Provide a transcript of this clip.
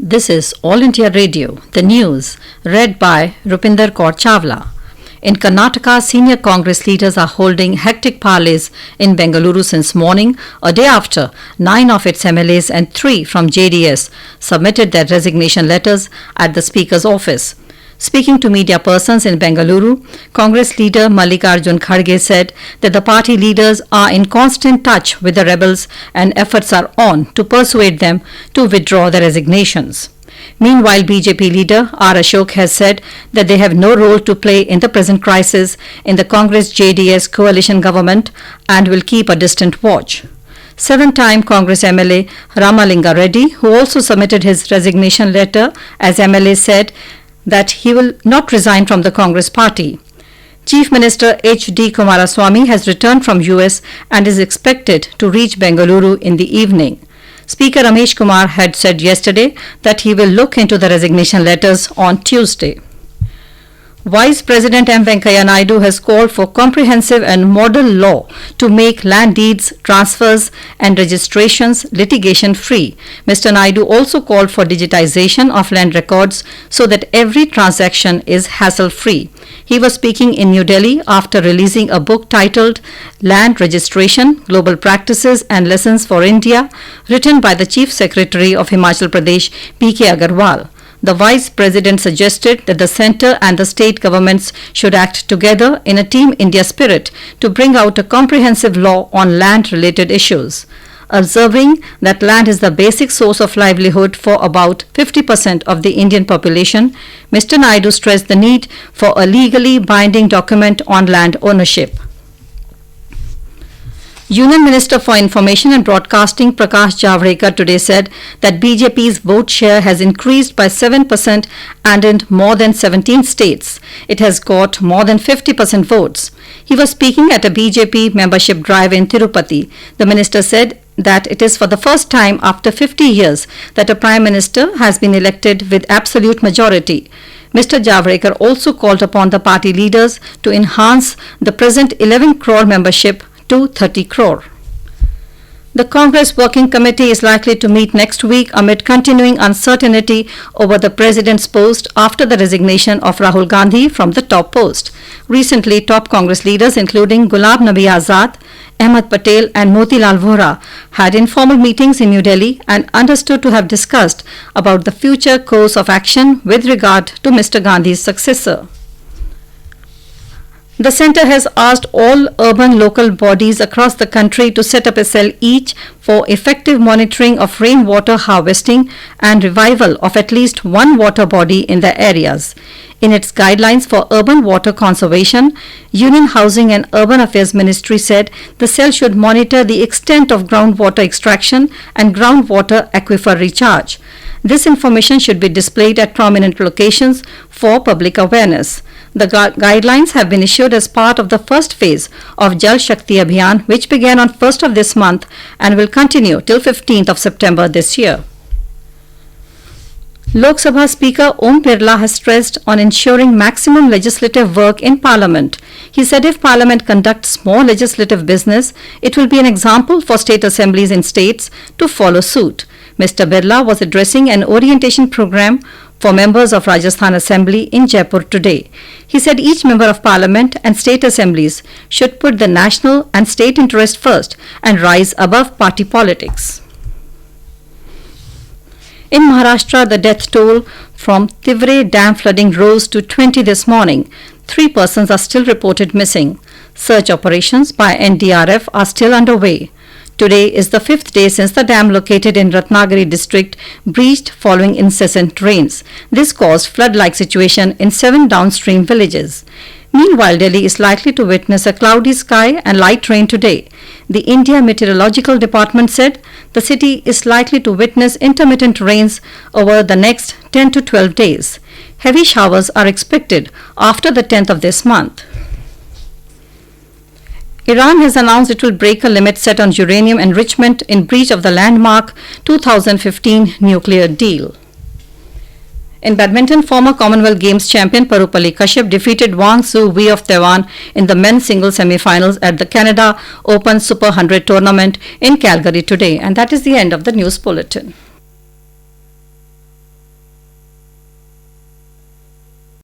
This is All India Radio, the news, read by Rupinder Kaur Chawla. In Karnataka, senior Congress leaders are holding hectic parleys in Bengaluru since morning, a day after 9 of its MLAs and 3 from JDS submitted their resignation letters at the Speaker's office. Speaking to media persons in Bengaluru, Congress leader Mallikarjun Kharge said that the party leaders are in constant touch with the rebels and efforts are on to persuade them to withdraw their resignations. Meanwhile, BJP leader R. Ashok has said that they have no role to play in the present crisis in the Congress-JDS coalition government and will keep a distant watch. Seven-time Congress MLA Ramalinga Reddy, who also submitted his resignation letter as MLA, said that he will not resign from the Congress party. Chief Minister H.D. Kumaraswamy has returned from US and is expected to reach Bengaluru in the evening. Speaker Ramesh Kumar had said yesterday that he will look into the resignation letters on Tuesday. Vice President M. Venkaiah Naidu has called for comprehensive and model law to make land deeds, transfers and registrations litigation-free. Mr. Naidu also called for digitization of land records so that every transaction is hassle-free. He was speaking in New Delhi after releasing a book titled Land Registration, Global Practices and Lessons for India, written by the Chief Secretary of Himachal Pradesh, P.K. Agarwal. The Vice President suggested that the centre and the state governments should act together in a Team India spirit to bring out a comprehensive law on land-related issues. Observing that land is the basic source of livelihood for about 50% of the Indian population, Mr. Naidu stressed the need for a legally binding document on land ownership. Union Minister for Information and Broadcasting Prakash Javadekar today said that BJP's vote share has increased by 7% and in more than 17 states. It has got more than 50% votes. He was speaking at a BJP membership drive in Tirupati. The minister said that it is for the first time after 50 years that a Prime Minister has been elected with absolute majority. Mr. Javadekar also called upon the party leaders to enhance the present 11 crore membership to 30 crore. The Congress Working Committee is likely to meet next week amid continuing uncertainty over the President's post after the resignation of Rahul Gandhi from the top post. Recently, top Congress leaders including Ghulam Nabi Azad, Ahmed Patel and Motilal Vora had informal meetings in New Delhi and understood to have discussed about the future course of action with regard to Mr. Gandhi's successor. The centre has asked all urban local bodies across the country to set up a cell each for effective monitoring of rainwater harvesting and revival of at least one water body in the areas. In its guidelines for urban water conservation, Union Housing and Urban Affairs Ministry said the cell should monitor the extent of groundwater extraction and groundwater aquifer recharge. This information should be displayed at prominent locations for public awareness. The guidelines have been issued as part of the first phase of Jal Shakti Abhiyan, which began on 1st of this month and will continue till 15th of September this year. Lok Sabha Speaker Om Birla has stressed on ensuring maximum legislative work in Parliament. He said if Parliament conducts more legislative business, it will be an example for state assemblies in states to follow suit. Mr. Birla was addressing an orientation program for members of Rajasthan Assembly in Jaipur today. He said each member of Parliament and state assemblies should put the national and state interest first and rise above party politics. In Maharashtra, the death toll from Tivre Dam flooding rose to 20 this morning. 3 persons are still reported missing. Search operations by NDRF are still underway. Today is the 5th day since the dam located in Ratnagiri district breached following incessant rains. This caused flood-like situation in 7 downstream villages. Meanwhile, Delhi is likely to witness a cloudy sky and light rain today. The India Meteorological Department said the city is likely to witness intermittent rains over the next 10 to 12 days. Heavy showers are expected after the 10th of this month. Iran has announced it will break a limit set on uranium enrichment in breach of the landmark 2015 nuclear deal. In badminton, former Commonwealth Games champion Parupalli Kashyap defeated Wang Su Wei of Taiwan in the men's singles semi-finals at the Canada Open Super 100 tournament in Calgary today. And that is the end of the news bulletin.